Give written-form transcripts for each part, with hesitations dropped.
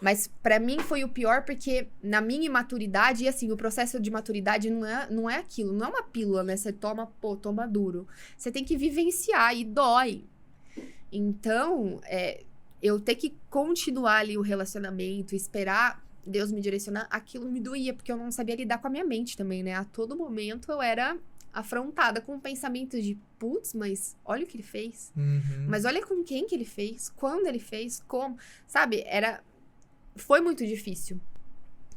Mas pra mim foi o pior porque na minha imaturidade, e assim, o processo de maturidade não é aquilo, não é uma pílula, né? Você toma, toma duro. Você tem que vivenciar e dói. Então, eu ter que continuar ali o relacionamento, esperar Deus me direcionar, aquilo me doía, porque eu não sabia lidar com a minha mente também, né? A todo momento eu era afrontada com pensamentos de, putz, mas olha o que ele fez. Mas olha com quem que ele fez, quando ele fez, como, sabe? Foi muito difícil.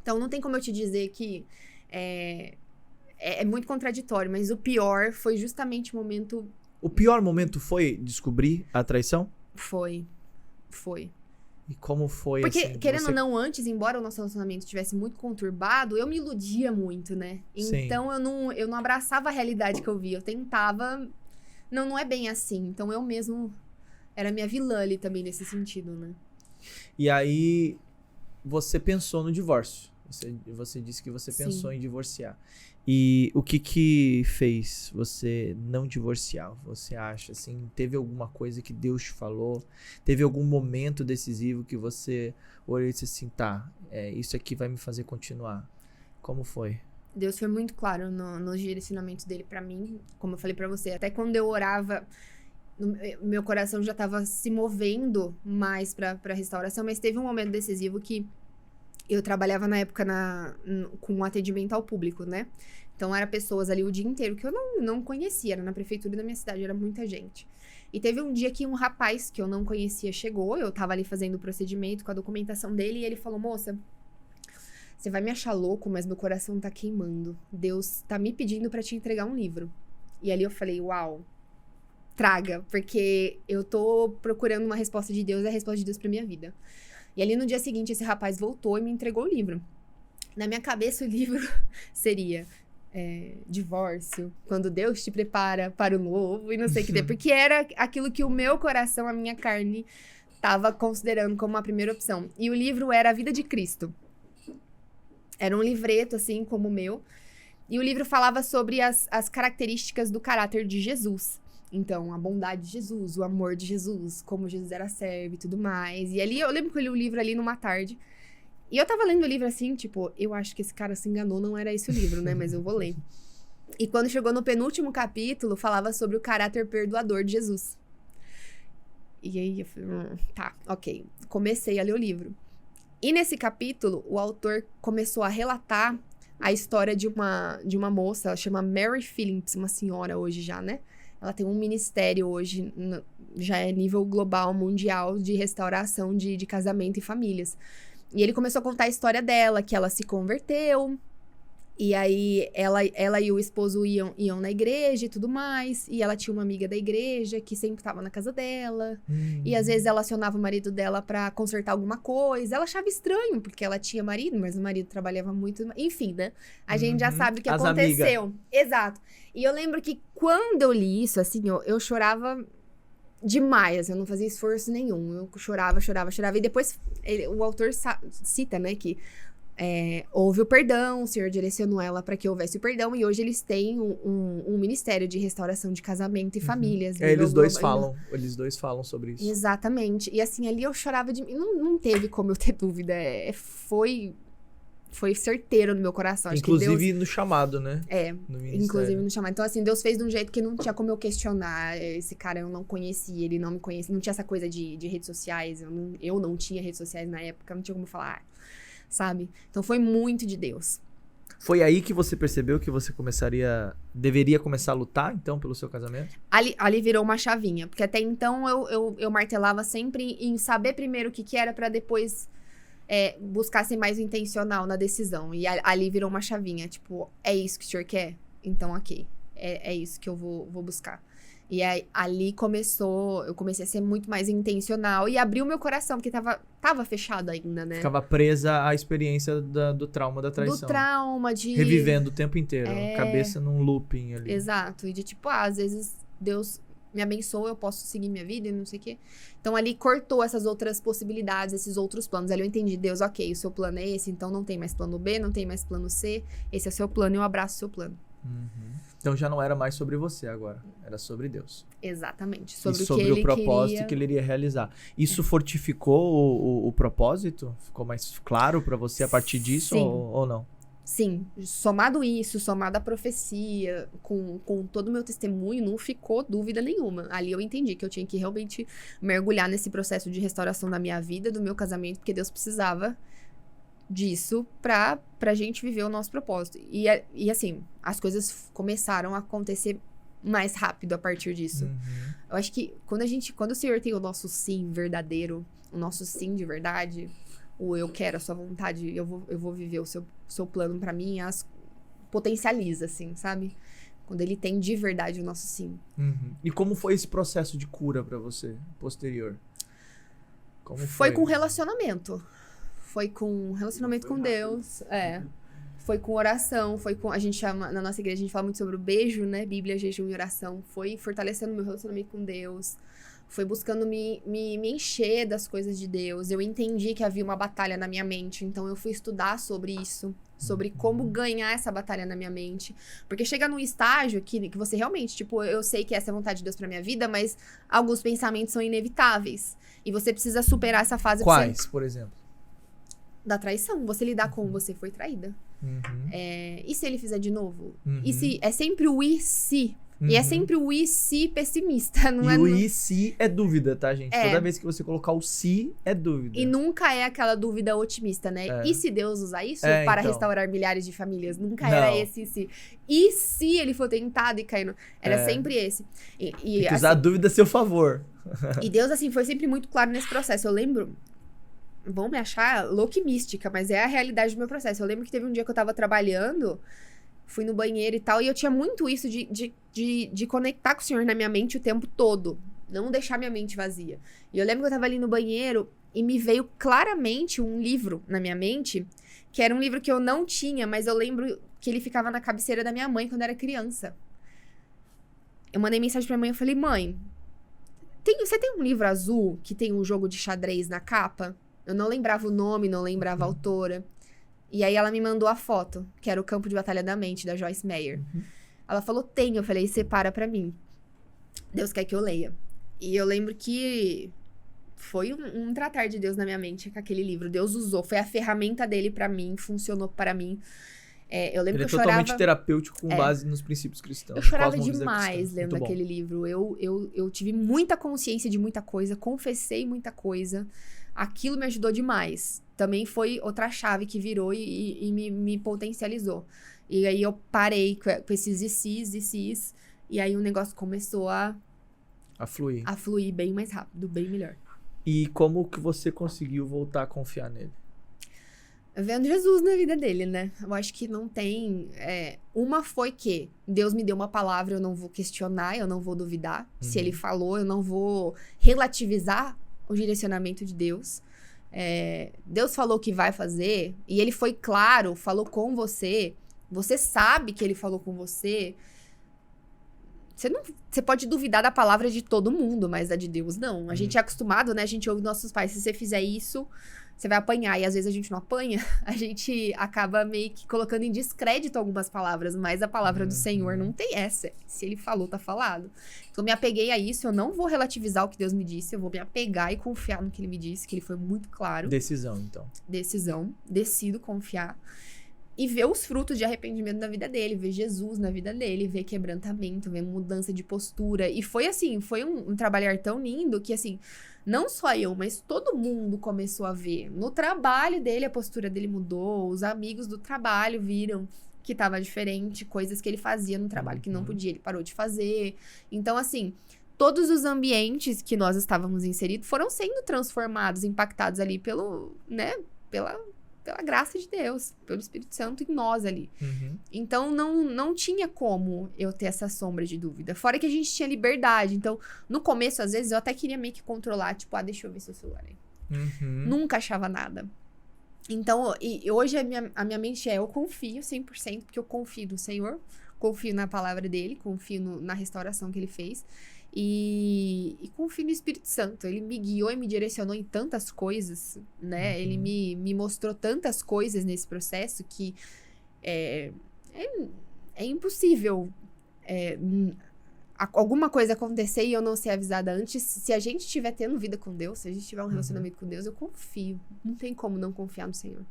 Então, não tem como eu te dizer que é muito contraditório, mas o pior foi justamente o momento... O pior momento foi descobrir a traição? Foi. E como foi, porque, assim? querendo ou não, antes, embora o nosso relacionamento estivesse muito conturbado, eu me iludia muito, né? Então, eu não abraçava a realidade que eu via. Eu tentava... Não é bem assim. Então, eu mesmo era minha vilã ali também, nesse sentido, né? E aí, você pensou no divórcio. Você disse que você pensou Sim. em divorciar. E o que fez você não divorciar? Você acha, assim, teve alguma coisa que Deus te falou? Teve algum momento decisivo que você olhou e disse assim, tá, isso aqui vai me fazer continuar? Como foi? Deus foi muito claro nos direcionamentos dele pra mim, como eu falei pra você. Até quando eu orava, meu coração já tava se movendo mais pra restauração, mas teve um momento decisivo que eu trabalhava na época com atendimento ao público, né? Então, era pessoas ali o dia inteiro que eu não conhecia. Era na prefeitura da minha cidade, era muita gente. E teve um dia que um rapaz que eu não conhecia chegou, eu tava ali fazendo o procedimento com a documentação dele, e ele falou, moça, você vai me achar louco, mas meu coração tá queimando. Deus tá me pedindo pra te entregar um livro. E ali eu falei, uau, traga, porque eu tô procurando uma resposta de Deus, é a resposta de Deus pra minha vida. E ali no dia seguinte, esse rapaz voltou e me entregou o livro. Na minha cabeça, o livro seria divórcio, quando Deus te prepara para o novo e não sei o que tem. Porque era aquilo que o meu coração, a minha carne, estava considerando como a primeira opção. E o livro era A Vida de Cristo. Era um livreto, assim, como o meu. E o livro falava sobre as características do caráter de Jesus. Então, a bondade de Jesus, o amor de Jesus, como Jesus era servo e tudo mais. E ali, eu lembro que eu li o livro ali numa tarde. E eu tava lendo o livro assim, tipo, eu acho que esse cara se enganou, não era esse o livro, né? Mas eu vou ler. E quando chegou no penúltimo capítulo, falava sobre o caráter perdoador de Jesus. E aí eu falei, tá, ok. Comecei a ler o livro. E nesse capítulo, o autor começou a relatar a história de uma moça, ela chama Mary Phillips, uma senhora hoje já, né? Ela tem um ministério hoje, já é nível global, mundial, de restauração de casamento e famílias. E ele começou a contar a história dela, que ela se converteu, e aí ela e o esposo iam na igreja e tudo mais, e ela tinha uma amiga da igreja que sempre estava na casa dela, e às vezes ela acionava o marido dela pra consertar alguma coisa. Ela achava estranho, porque ela tinha marido, mas o marido trabalhava muito, enfim, né? A gente já sabe o que aconteceu. Amiga. Exato. E eu lembro que quando eu li isso, assim, eu chorava demais, eu não fazia esforço nenhum, eu chorava, e depois o autor cita, né, que houve o perdão, o Senhor direcionou ela para que houvesse o perdão, e hoje eles têm um ministério de restauração de casamento e famílias. Eles dois falam sobre isso. Exatamente, e assim, ali eu chorava não teve como eu ter dúvida, foi certeiro no meu coração. Acho inclusive que Deus... no chamado, né? Inclusive no chamado. Então, assim, Deus fez de um jeito que não tinha como eu questionar. Esse cara eu não conhecia, ele não me conhecia. Não tinha essa coisa de redes sociais. Eu não tinha redes sociais na época, não tinha como falar, sabe? Então, foi muito de Deus. Foi aí que você percebeu que você deveria começar a lutar, então, pelo seu casamento? Ali virou uma chavinha. Porque até então, eu martelava sempre em saber primeiro o que era pra depois... buscar ser mais intencional na decisão. E ali virou uma chavinha, tipo, é isso que o senhor quer? Então, ok. É isso que eu vou buscar. E aí, ali eu comecei a ser muito mais intencional e abriu meu coração, porque tava fechado ainda, né? Ficava presa à experiência do trauma da traição. Do trauma, de... Revivendo o tempo inteiro, cabeça num looping ali. Exato, e de tipo, às vezes Deus me abençoa, eu posso seguir minha vida e não sei o quê. Então, ali cortou essas outras possibilidades, esses outros planos. Ali eu entendi, Deus, ok, o seu plano é esse, então não tem mais plano B, não tem mais plano C, esse é o seu plano e eu abraço o seu plano. Então já não era mais sobre você agora, era sobre Deus. Exatamente. Sobre e o sobre que o ele propósito queria. que ele iria realizar. Isso fortificou o propósito? Ficou mais claro pra você a partir disso Sim. ou não? Sim, somado isso, somado a profecia, com todo o meu testemunho, não ficou dúvida nenhuma. Ali eu entendi que eu tinha que realmente mergulhar nesse processo de restauração da minha vida, do meu casamento, porque Deus precisava disso pra gente viver o nosso propósito. E assim, as coisas começaram a acontecer mais rápido a partir disso. Eu acho que quando o Senhor tem o nosso sim verdadeiro, o nosso sim de verdade, o eu quero, a sua vontade, eu vou viver o seu plano pra mim, potencializa, assim, sabe? Quando ele tem de verdade o nosso sim. E como foi esse processo de cura pra você, posterior? Como Foi com relacionamento. Foi com relacionamento com Deus. Foi com oração, a gente chama, na nossa igreja a gente fala muito sobre o beijo, né? Bíblia, jejum e oração. Foi fortalecendo meu relacionamento com Deus. Foi buscando me encher das coisas de Deus. Eu entendi que havia uma batalha na minha mente, então eu fui estudar sobre isso, sobre como ganhar essa batalha na minha mente. Porque chega num estágio que você realmente, tipo, eu sei que essa é a vontade de Deus pra minha vida, mas alguns pensamentos são inevitáveis. E você precisa superar essa fase. Quais, por exemplo? Da traição. Você lidar com você foi traída. E se ele fizer de novo? E se é sempre o e se. E é sempre o e se pessimista, não é? O e se é dúvida, tá, gente? Toda vez que você colocar o se, é dúvida. E nunca é aquela dúvida otimista, né? E se Deus usar isso para restaurar milhares de famílias? Nunca era esse e se. E se ele for tentado e cair no... Era sempre esse. Tem que usar a dúvida a seu favor. E Deus, assim, foi sempre muito claro nesse processo. Eu lembro... Vão me achar louca e mística, mas é a realidade do meu processo. Eu lembro que teve um dia que eu tava trabalhando, fui no banheiro e tal, e eu tinha muito isso de conectar com o Senhor na minha mente o tempo todo. Não deixar minha mente vazia. E eu lembro que eu tava ali no banheiro e me veio claramente um livro na minha mente, que era um livro que eu não tinha, mas eu lembro que ele ficava na cabeceira da minha mãe quando eu era criança. Eu mandei mensagem pra minha mãe e falei, mãe, você tem um livro azul que tem um jogo de xadrez na capa? Eu não lembrava o nome, não lembrava a autora. E aí ela me mandou a foto, que era o Campo de Batalha da Mente, da Joyce Meyer. Ela falou, tem. Eu falei, separa pra mim. Deus quer que eu leia. E eu lembro que foi um tratar de Deus na minha mente com aquele livro. Deus usou, foi a ferramenta dele pra mim, funcionou pra mim. Eu lembro que eu chorava... totalmente terapêutico com base nos princípios cristãos. Eu chorava demais lendo aquele livro. Eu tive muita consciência de muita coisa, confessei muita coisa. Aquilo me ajudou demais. Também foi outra chave que virou e me potencializou. E aí eu parei com esses e sis, e aí o negócio começou a fluir. A fluir bem mais rápido, bem melhor. E como que você conseguiu voltar a confiar nele? Vendo Jesus na vida dele, né? Eu acho que não tem... Uma foi que Deus me deu uma palavra, eu não vou questionar, eu não vou duvidar. Se ele falou, eu não vou relativizar o direcionamento de Deus. Deus falou que vai fazer, e ele foi claro, falou com você. Você sabe que ele falou com você. Você pode duvidar da palavra de todo mundo, mas a de Deus não. A gente é acostumado, né? A gente ouve nossos pais, se você fizer isso, você vai apanhar. E às vezes a gente não apanha, a gente acaba meio que colocando em descrédito algumas palavras, mas a palavra do Senhor não tem essa. Se ele falou, tá falado. Então eu me apeguei a isso, eu não vou relativizar o que Deus me disse, eu vou me apegar e confiar no que ele me disse, que ele foi muito claro. Decisão, então. Decisão, decido confiar. E ver os frutos de arrependimento na vida dele, ver Jesus na vida dele, ver quebrantamento, ver mudança de postura. E foi assim, foi um trabalhar tão lindo que assim, não só eu, mas todo mundo começou a ver. No trabalho dele, a postura dele mudou, os amigos do trabalho viram que estava diferente, coisas que ele fazia no trabalho que não podia, ele parou de fazer. Então assim, todos os ambientes que nós estávamos inseridos foram sendo transformados, impactados ali pela graça de Deus, pelo Espírito Santo em nós ali. Então, não tinha como eu ter essa sombra de dúvida. Fora que a gente tinha liberdade. Então, no começo, às vezes, eu até queria meio que controlar. Tipo, deixa eu ver seu celular aí. Nunca achava nada. Então, e hoje a minha mente eu confio 100%, porque eu confio no Senhor, confio na palavra dele, confio na restauração que ele fez. E confio no Espírito Santo. Ele me guiou e me direcionou em tantas coisas, né? Ele me mostrou tantas coisas nesse processo que é impossível alguma coisa acontecer e eu não ser avisada antes. Se a gente estiver tendo vida com Deus, se a gente tiver um relacionamento com Deus, eu confio. Não tem como não confiar no Senhor.